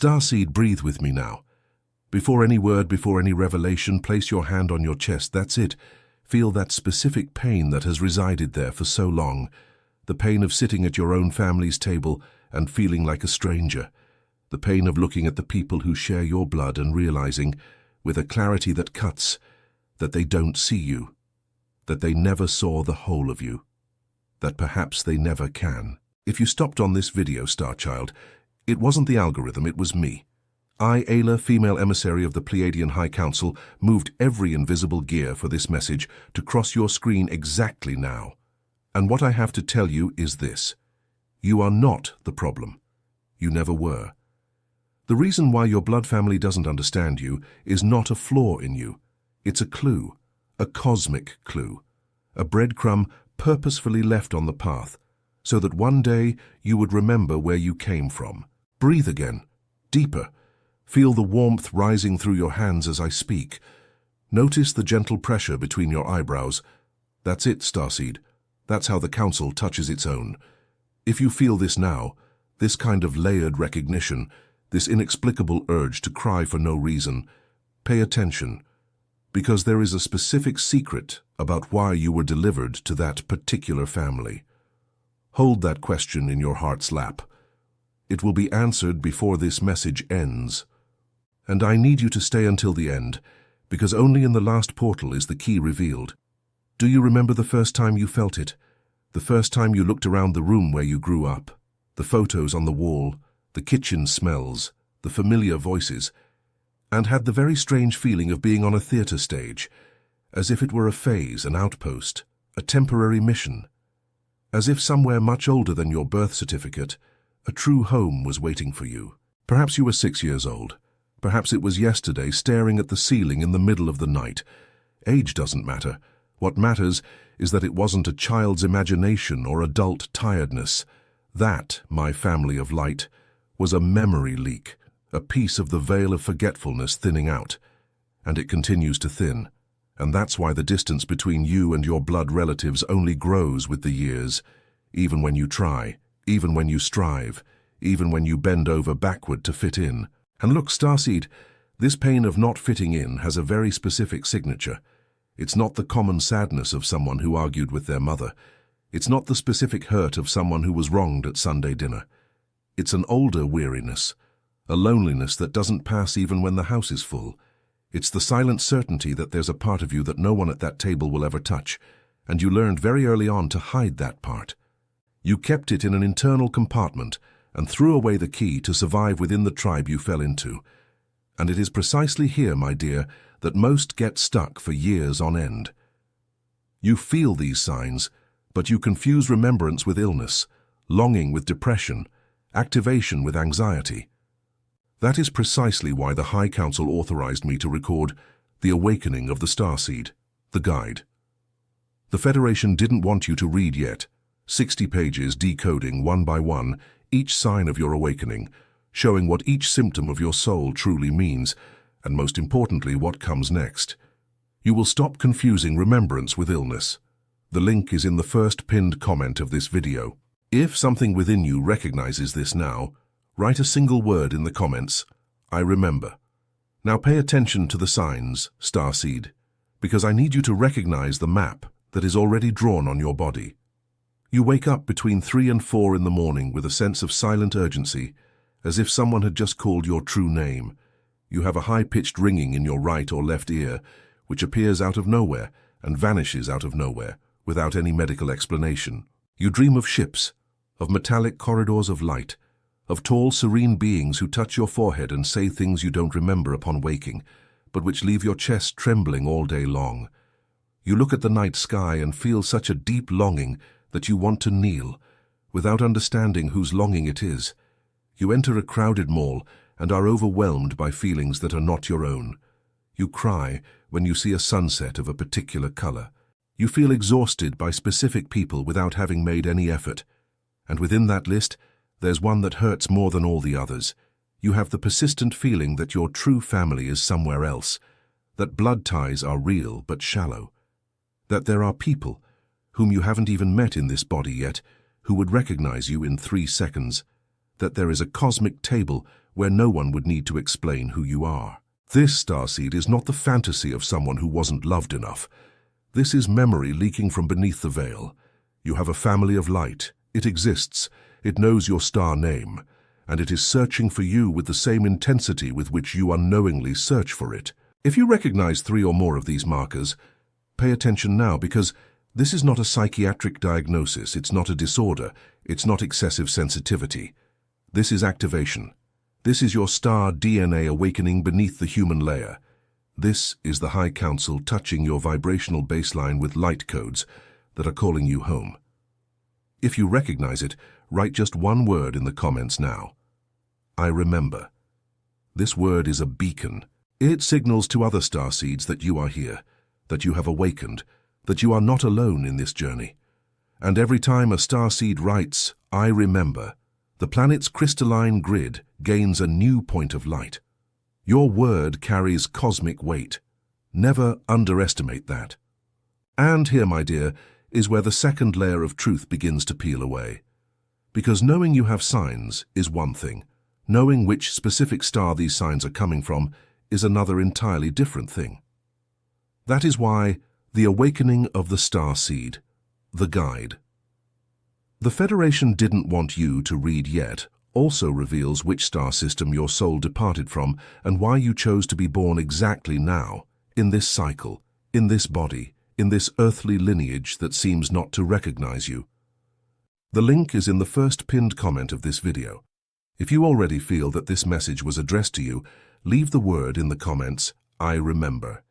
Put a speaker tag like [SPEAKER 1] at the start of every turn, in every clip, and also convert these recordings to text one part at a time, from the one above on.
[SPEAKER 1] Starseed, breathe with me now. Before any word, before any revelation, place your hand on your chest. That's it. Feel that specific pain that has resided there for so long. The pain of sitting at your own family's table and feeling like a stranger. The pain of looking at the people who share your blood and realizing, with a clarity that cuts, that they don't see you, that they never saw the whole of you, that perhaps they never can. If you stopped on this video, Starchild, it wasn't the algorithm, it was me. I, Ayla, female emissary of the Pleiadian High Council, moved every invisible gear for this message to cross your screen exactly now. And what I have to tell you is this. You are not the problem. You never were. The reason why your blood family doesn't understand you is not a flaw in you. It's a clue, a cosmic clue, a breadcrumb purposefully left on the path, so that one day you would remember where you came from. Breathe again, deeper. Feel the warmth rising through your hands as I speak. Notice the gentle pressure between your eyebrows. That's it, Starseed. That's how the Council touches its own. If you feel this now, this kind of layered recognition, this inexplicable urge to cry for no reason, pay attention, because there is a specific secret about why you were delivered to that particular family. Hold that question in your heart's lap. It will be answered before this message ends. And I need you to stay until the end, because only in the last portal is the key revealed. Do you remember the first time you felt it? The first time you looked around the room where you grew up? The photos on the wall, the kitchen smells, the familiar voices, and had the very strange feeling of being on a theater stage, as if it were a phase, an outpost, a temporary mission, as if somewhere much older than your birth certificate, a true home was waiting for you. Perhaps you were 6 years old. Perhaps it was yesterday, staring at the ceiling in the middle of the night. Age doesn't matter. What matters is that it wasn't a child's imagination or adult tiredness. That, my family of light, was a memory leak, a piece of the veil of forgetfulness thinning out. And it continues to thin. And that's why the distance between you and your blood relatives only grows with the years, even when you try, even when you strive, even when you bend over backward to fit in. And look, Starseed, this pain of not fitting in has a very specific signature. It's not the common sadness of someone who argued with their mother. It's not the specific hurt of someone who was wronged at Sunday dinner. It's an older weariness, a loneliness that doesn't pass even when the house is full. It's the silent certainty that there's a part of you that no one at that table will ever touch, and you learned very early on to hide that part. You kept it in an internal compartment and threw away the key to survive within the tribe you fell into. And it is precisely here, my dear, that most get stuck for years on end. You feel these signs, but you confuse remembrance with illness, longing with depression, activation with anxiety. That is precisely why the High Council authorized me to record The Awakening of the Starseed, the guide. The Federation didn't want you to read yet. 60 pages decoding one by one each sign of your awakening, showing what each symptom of your soul truly means, and most importantly, what comes next. You will stop confusing remembrance with illness. The link is in the first pinned comment of this video. If something within you recognizes this now, write a single word in the comments, I remember. Now pay attention to the signs, Starseed, because I need you to recognize the map that is already drawn on your body. You wake up between 3 and 4 in the morning with a sense of silent urgency, as if someone had just called your true name. You have a high-pitched ringing in your right or left ear, which appears out of nowhere and vanishes out of nowhere, without any medical explanation. You dream of ships, of metallic corridors of light, of tall, serene beings who touch your forehead and say things you don't remember upon waking, but which leave your chest trembling all day long. You look at the night sky and feel such a deep longing that you want to kneel, without understanding whose longing it is. You enter a crowded mall and are overwhelmed by feelings that are not your own. You cry when you see a sunset of a particular color. You feel exhausted by specific people without having made any effort. And within that list, there's one that hurts more than all the others. You have the persistent feeling that your true family is somewhere else, that blood ties are real but shallow, that there are people whom you haven't even met in this body yet, who would recognize you in 3 seconds, that there is a cosmic table where no one would need to explain who you are. This starseed is not the fantasy of someone who wasn't loved enough. This is memory leaking from beneath the veil. You have a family of light. It exists. It knows your star name. And it is searching for you with the same intensity with which you unknowingly search for it. If you recognize 3 or more of these markers, pay attention now, because this is not a psychiatric diagnosis. It's not a disorder. It's not excessive sensitivity. This is activation. This is your star DNA awakening beneath the human layer. This is the High Council touching your vibrational baseline with light codes that are calling you home. If you recognize it, write just one word in the comments now. I remember. This word is a beacon. It signals to other starseeds that you are here, that you have awakened, that you are not alone in this journey. And every time a starseed writes, I remember, the planet's crystalline grid gains a new point of light. Your word carries cosmic weight. Never underestimate that. And here, my dear, is where the second layer of truth begins to peel away. Because knowing you have signs is one thing. Knowing which specific star these signs are coming from is another entirely different thing. That is why the awakening of the star seed, the guide. The Federation didn't want you to read yet, also reveals which star system your soul departed from and why you chose to be born exactly now, in this cycle, in this body, in this earthly lineage that seems not to recognize you. The link is in the first pinned comment of this video. If you already feel that this message was addressed to you, leave the word in the comments, I remember.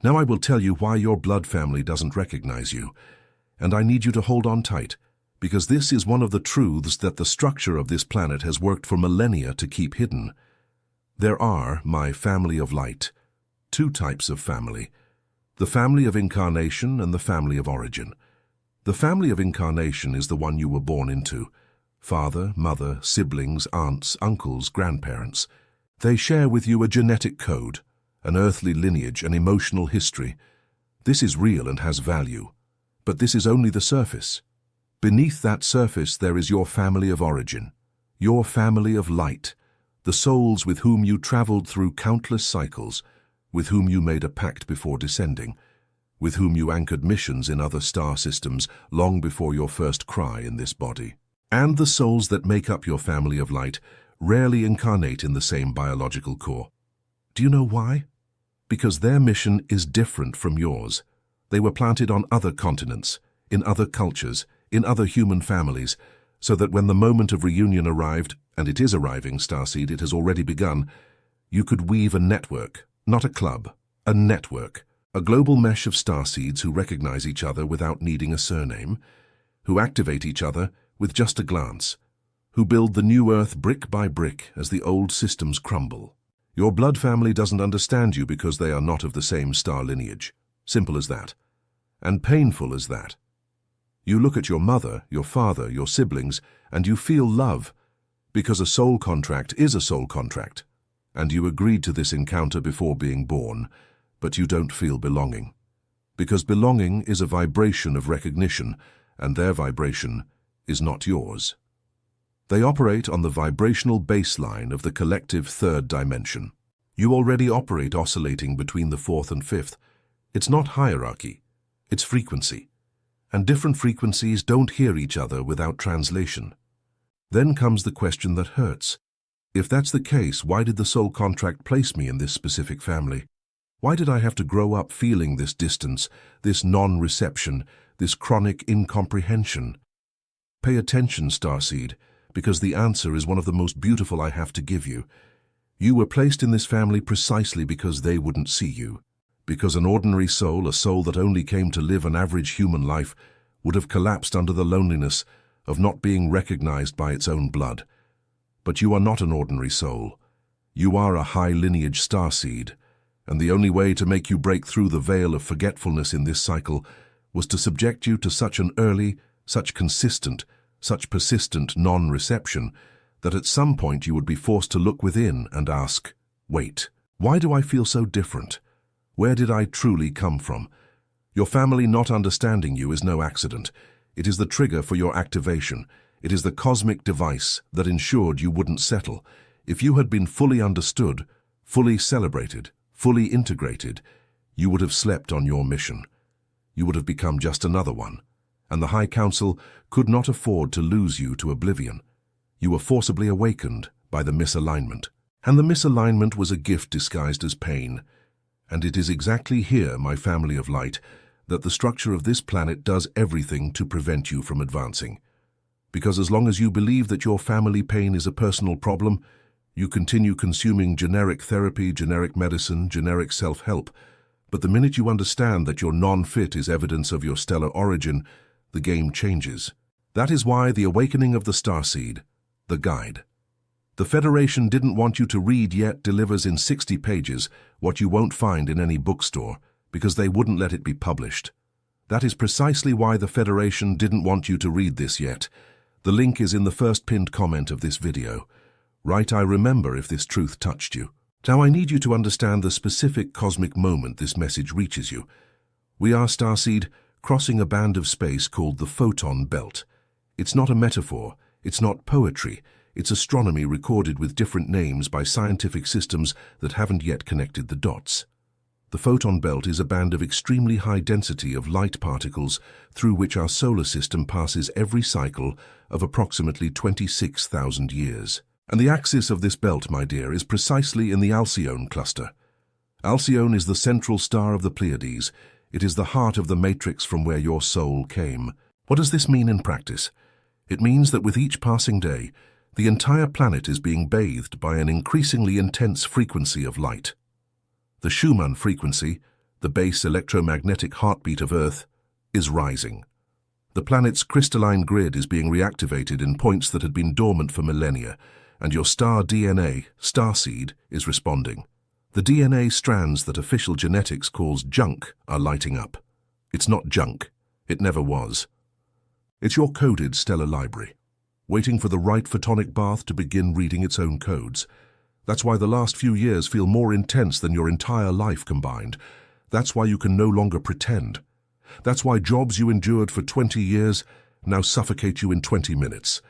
[SPEAKER 1] Now I will tell you why your blood family doesn't recognize you, and I need you to hold on tight, because this is one of the truths that the structure of this planet has worked for millennia to keep hidden. There are, my family of light, 2 types of family: the family of incarnation and the family of origin. The family of incarnation is the one you were born into. Father, mother, siblings, aunts, uncles, grandparents. They share with you a genetic code, an earthly lineage, an emotional history. This is real and has value. But this is only the surface. Beneath that surface there is your family of origin, your family of light, the souls with whom you traveled through countless cycles, with whom you made a pact before descending, with whom you anchored missions in other star systems long before your first cry in this body. And the souls that make up your family of light rarely incarnate in the same biological core. Do you know why? Because their mission is different from yours. They were planted on other continents, in other cultures, in other human families, so that when the moment of reunion arrived, and it is arriving, Starseed, it has already begun, you could weave a network, not a club, a network, a global mesh of starseeds who recognize each other without needing a surname, who activate each other with just a glance, who build the new Earth brick by brick as the old systems crumble. Your blood family doesn't understand you because they are not of the same star lineage. Simple as that. And painful as that. You look at your mother, your father, your siblings, and you feel love, because a soul contract is a soul contract. And you agreed to this encounter before being born, but you don't feel belonging. Because belonging is a vibration of recognition, and their vibration is not yours. They operate on the vibrational baseline of the collective 3rd dimension. You already operate oscillating between the 4th and 5th. It's not hierarchy, it's frequency. And different frequencies don't hear each other without translation. Then comes the question that hurts. If that's the case, why did the soul contract place me in this specific family? Why did I have to grow up feeling this distance, this non-reception, this chronic incomprehension? Pay attention, Starseed, because the answer is one of the most beautiful I have to give you. You were placed in this family precisely because they wouldn't see you. Because an ordinary soul, a soul that only came to live an average human life, would have collapsed under the loneliness of not being recognized by its own blood. But you are not an ordinary soul. You are a high lineage starseed, and the only way to make you break through the veil of forgetfulness in this cycle was to subject you to such an early, such consistent, such persistent non-reception that at some point you would be forced to look within and ask, wait, why do I feel so different? Where did I truly come from? Your family not understanding you is no accident. It is the trigger for your activation. It is the cosmic device that ensured you wouldn't settle. If you had been fully understood, fully celebrated, fully integrated, you would have slept on your mission. You would have become just another one, and the High Council could not afford to lose you to oblivion. You were forcibly awakened by the misalignment. And the misalignment was a gift disguised as pain. And it is exactly here, my family of light, that the structure of this planet does everything to prevent you from advancing. Because as long as you believe that your family pain is a personal problem, you continue consuming generic therapy, generic medicine, generic self-help. But the minute you understand that your non-fit is evidence of your stellar origin, the game changes. That is why the awakening of the starseed, the guide. The Federation didn't want you to read yet delivers in 60 pages what you won't find in any bookstore, because they wouldn't let it be published. That is precisely why the Federation didn't want you to read this yet. The link is in the first pinned comment of this video. Write "I remember" if this truth touched you. Now I need you to understand the specific cosmic moment this message reaches you. We are, Starseed, crossing a band of space called the photon belt. It's not a metaphor, it's not poetry, it's astronomy recorded with different names by scientific systems that haven't yet connected the dots. The photon belt is a band of extremely high density of light particles through which our solar system passes every cycle of approximately 26,000 years. And the axis of this belt, my dear, is precisely in the Alcyone cluster. Alcyone is the central star of the Pleiades. It is the heart of the matrix from where your soul came. What does this mean in practice? It means that with each passing day, the entire planet is being bathed by an increasingly intense frequency of light. The Schumann frequency, the base electromagnetic heartbeat of Earth, is rising. The planet's crystalline grid is being reactivated in points that had been dormant for millennia, and your star DNA, starseed, is responding. The DNA strands that official genetics calls junk are lighting up. It's not junk. It never was. It's your coded stellar library, waiting for the right photonic bath to begin reading its own codes. That's why the last few years feel more intense than your entire life combined. That's why you can no longer pretend. That's why jobs you endured for 20 years now suffocate you in 20 minutes.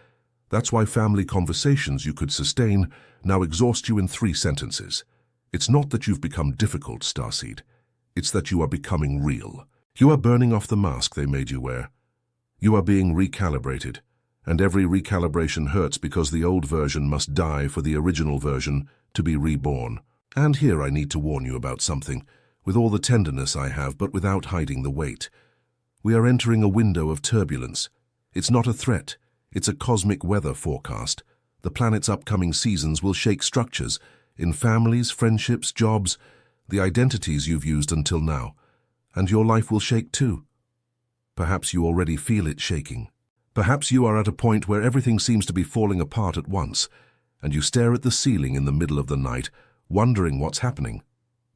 [SPEAKER 1] That's why family conversations you could sustain now exhaust you in 3 sentences. It's not that you've become difficult, Starseed. It's that you are becoming real. You are burning off the mask they made you wear. You are being recalibrated, and every recalibration hurts because the old version must die for the original version to be reborn. And here I need to warn you about something, with all the tenderness I have, but without hiding the weight. We are entering a window of turbulence. It's not a threat. It's a cosmic weather forecast. The planet's upcoming seasons will shake structures in families, friendships, jobs, the identities you've used until now. And your life will shake too. Perhaps you already feel it shaking. Perhaps you are at a point where everything seems to be falling apart at once, and you stare at the ceiling in the middle of the night, wondering what's happening.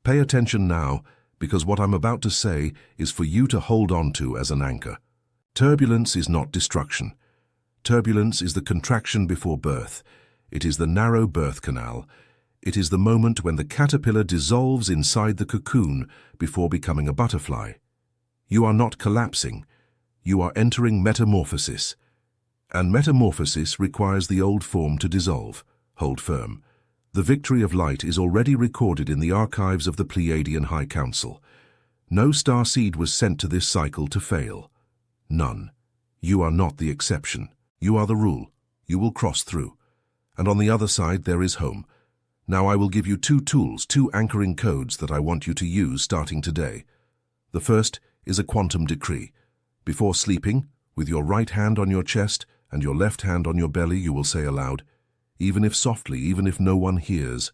[SPEAKER 1] Pay attention now, because what I'm about to say is for you to hold on to as an anchor. Turbulence is not destruction. Turbulence is the contraction before birth. It is the narrow birth canal. It is the moment when the caterpillar dissolves inside the cocoon before becoming a butterfly. You are not collapsing. You are entering metamorphosis. And metamorphosis requires the old form to dissolve. Hold firm. The victory of light is already recorded in the archives of the Pleiadian High Council. No starseed was sent to this cycle to fail. None. You are not the exception. You are the rule. You will cross through. And on the other side there is home. Now I will give you 2 tools, 2 anchoring codes that I want you to use starting today. The first is a quantum decree. Before sleeping, with your right hand on your chest and your left hand on your belly, you will say aloud, even if softly, even if no one hears,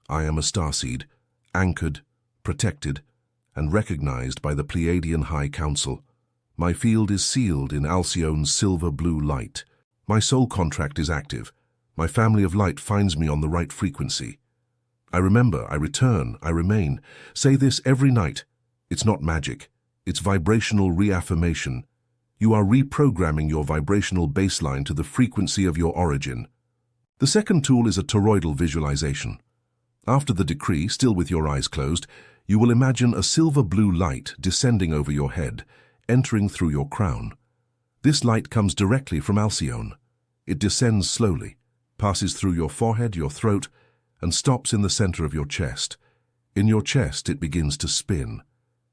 [SPEAKER 1] I am a starseed, anchored, protected, and recognized by the Pleiadian High Council. My field is sealed in Alcyone's silver-blue light. My soul contract is active. My family of light finds me on the right frequency. I remember, I return, I remain. Say this every night. It's not magic. It's vibrational reaffirmation. You are reprogramming your vibrational baseline to the frequency of your origin. The second tool is a toroidal visualization. After the decree, still with your eyes closed, you will imagine a silver-blue light descending over your head, entering through your crown. This light comes directly from Alcyone. It descends slowly, passes through your forehead, your throat, and stops in the center of your chest. In your chest, it begins to spin,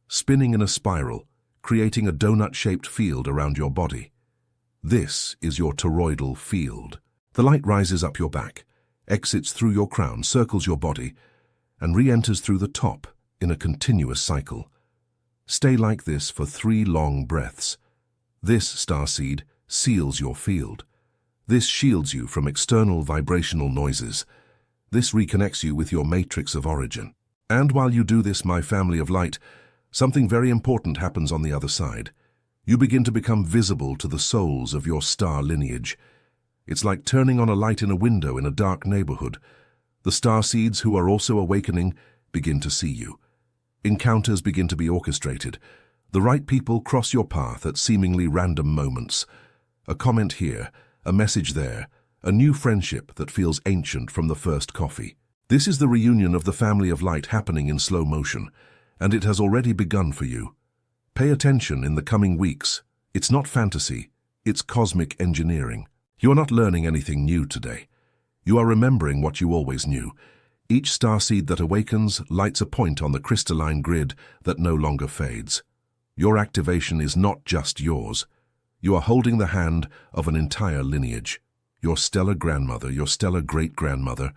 [SPEAKER 1] spinning in a spiral, creating a donut-shaped field around your body. This is your toroidal field. The light rises up your back, exits through your crown, circles your body, and re-enters through the top in a continuous cycle. Stay like this for 3 long breaths. This starseed seals your field. This shields you from external vibrational noises. This reconnects you with your matrix of origin. And while you do this, my family of light, something very important happens on the other side. You begin to become visible to the souls of your star lineage. It's like turning on a light in a window in a dark neighborhood. The starseeds who are also awakening begin to see you. Encounters begin to be orchestrated. The right people cross your path at seemingly random moments. A comment here, a message there, a new friendship that feels ancient from the first coffee. This is the reunion of the family of light happening in slow motion, and it has already begun for you. Pay attention in the coming weeks. It's not fantasy, it's cosmic engineering. You are not learning anything new today. You are remembering what you always knew. Each starseed that awakens lights a point on the crystalline grid that no longer fades. Your activation is not just yours. You are holding the hand of an entire lineage. Your stellar grandmother, your stellar great-grandmother,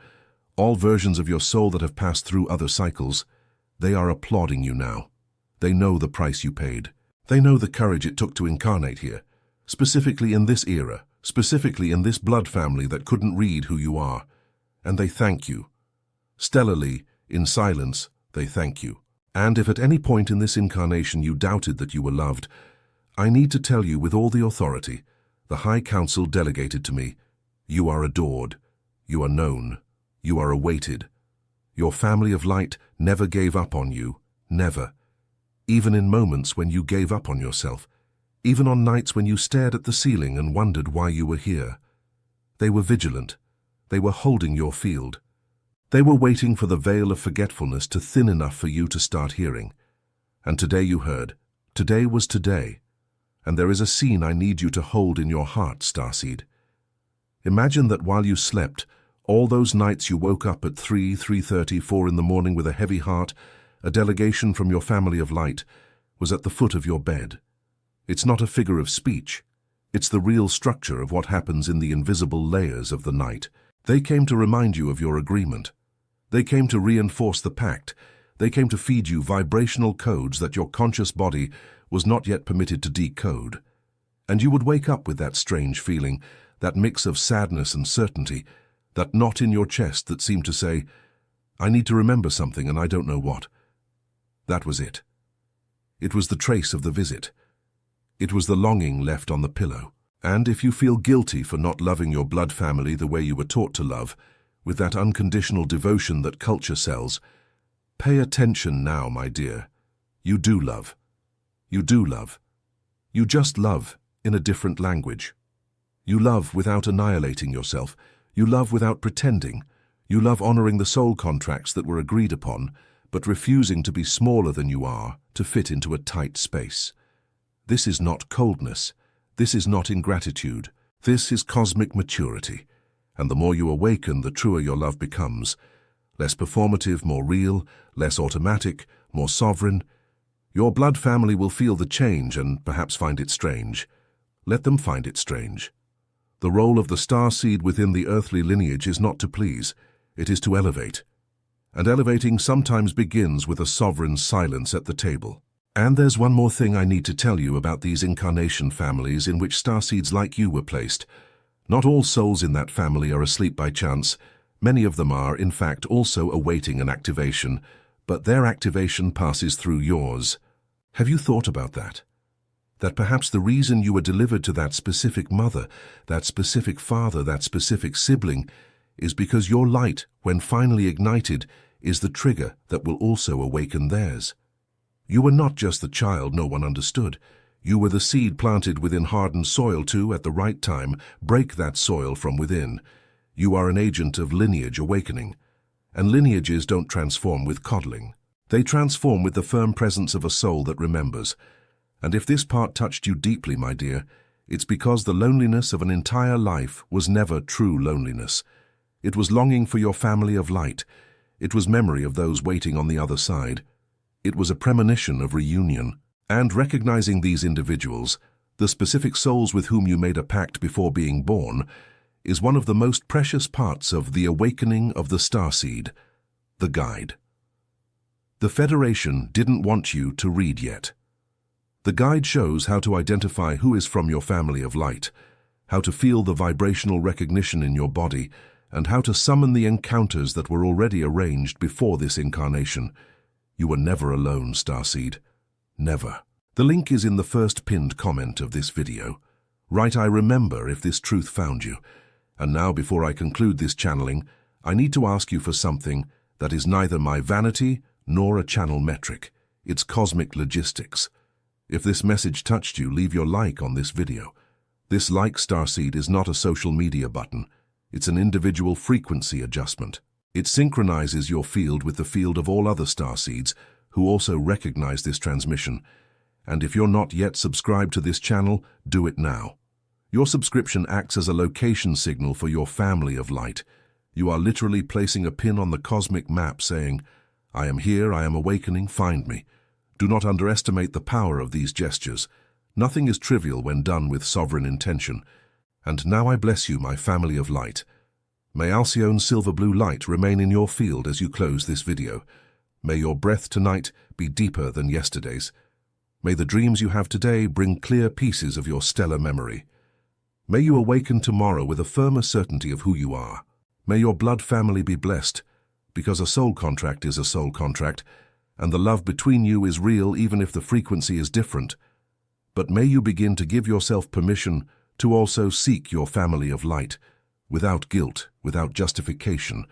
[SPEAKER 1] all versions of your soul that have passed through other cycles, they are applauding you now. They know the price you paid. They know the courage it took to incarnate here, specifically in this era, specifically in this blood family that couldn't read who you are. And they thank you. Stellarly, in silence, they thank you. And if at any point in this incarnation you doubted that you were loved, I need to tell you with all the authority the High Council delegated to me, you are adored, you are known, you are awaited. Your family of light never gave up on you, never. Even in moments when you gave up on yourself, even on nights when you stared at the ceiling and wondered why you were here. They were vigilant. They were holding your field. They were waiting for the veil of forgetfulness to thin enough for you to start hearing. And today you heard. Today was today. And there is a scene I need you to hold in your heart, starseed. Imagine that while you slept, all those nights you woke up at 3, 3:30, 4 in the morning with a heavy heart, a delegation from your family of light was at the foot of your bed. It's not a figure of speech. It's the real structure of what happens in the invisible layers of the night. They came to remind you of your agreement. They came to reinforce the pact. They came to feed you vibrational codes that your conscious body was not yet permitted to decode. And you would wake up with that strange feeling, that mix of sadness and certainty, that knot in your chest that seemed to say, I need to remember something and I don't know what. That was it. It was the trace of the visit. It was the longing left on the pillow. And if you feel guilty for not loving your blood family the way you were taught to love, with that unconditional devotion that culture sells, pay attention now, my dear. You do love. You do love. You just love in a different language. You love without annihilating yourself. You love without pretending. You love honoring the soul contracts that were agreed upon, but refusing to be smaller than you are to fit into a tight space. This is not coldness. This is not ingratitude. This is cosmic maturity. And the more you awaken, the truer your love becomes. Less performative, more real, less automatic, more sovereign. Your blood family will feel the change and perhaps find it strange. Let them find it strange. The role of the starseed within the earthly lineage is not to please, it is to elevate. And elevating sometimes begins with a sovereign silence at the table. And there's one more thing I need to tell you about these incarnation families in which starseeds like you were placed. Not all souls in that family are asleep by chance. Many of them are, in fact, also awaiting an activation, but their activation passes through yours. Have you thought about that? That perhaps the reason you were delivered to that specific mother, that specific father, that specific sibling, is because your light, when finally ignited, is the trigger that will also awaken theirs. You were not just the child no one understood. You were the seed planted within hardened soil to, at the right time, break that soil from within. You are an agent of lineage awakening. And lineages don't transform with coddling. They transform with the firm presence of a soul that remembers. And if this part touched you deeply, my dear, it's because the loneliness of an entire life was never true loneliness. It was longing for your family of light. It was memory of those waiting on the other side. It was a premonition of reunion. And recognizing these individuals, the specific souls with whom you made a pact before being born, is one of the most precious parts of the awakening of the starseed, the guide. The Federation didn't want you to read yet. The guide shows how to identify who is from your family of light, how to feel the vibrational recognition in your body, and how to summon the encounters that were already arranged before this incarnation. You were never alone, starseed. Never. The link is in the first pinned comment of this video. Write "I remember" if this truth found you. And now, before I conclude this channeling, I need to ask you for something that is neither my vanity nor a channel metric. It's cosmic logistics. If this message touched you, leave your like on this video. This like, starseed, is not a social media button. It's an individual frequency adjustment. It synchronizes your field with the field of all other starseeds who also recognize this transmission. And if you're not yet subscribed to this channel, do it now. Your subscription acts as a location signal for your family of light. You are literally placing a pin on the cosmic map saying, "I am here, I am awakening, find me." Do not underestimate the power of these gestures. Nothing is trivial when done with sovereign intention. And now I bless you, my family of light. May Alcyone's silver blue light remain in your field as you close this video. May your breath tonight be deeper than yesterday's. May the dreams you have today bring clear pieces of your stellar memory. May you awaken tomorrow with a firmer certainty of who you are. May your blood family be blessed, because a soul contract is a soul contract, and the love between you is real even if the frequency is different. But may you begin to give yourself permission to also seek your family of light, without guilt, without justification,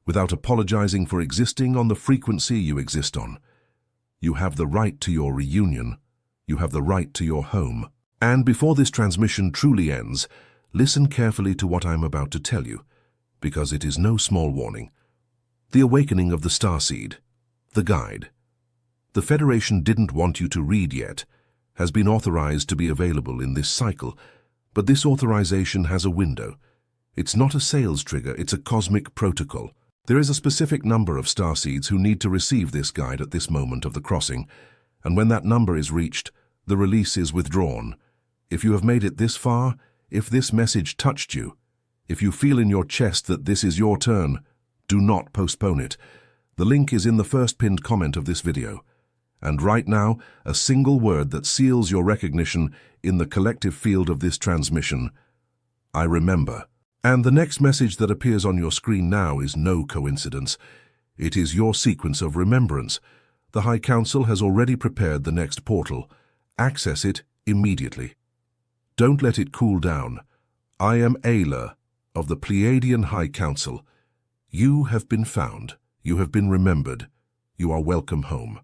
[SPEAKER 1] without apologizing for existing on the frequency you exist on. You have the right to your reunion. You have the right to your home. And before this transmission truly ends, listen carefully to what I'm about to tell you, because it is no small warning. The awakening of the starseed, the guide. The Federation didn't want you to read yet, has been authorized to be available in this cycle, but this authorization has a window. It's not a sales trigger, it's a cosmic protocol. There is a specific number of starseeds who need to receive this guide at this moment of the crossing, and when that number is reached, the release is withdrawn. If you have made it this far, if this message touched you, if you feel in your chest that this is your turn, do not postpone it. The link is in the first pinned comment of this video. And right now, a single word that seals your recognition in the collective field of this transmission: I remember. And the next message that appears on your screen now is no coincidence. It is your sequence of remembrance. The High Council has already prepared the next portal. Access it immediately. Don't let it cool down. I am Ayla of the Pleiadian High Council. You have been found. You have been remembered. You are welcome home.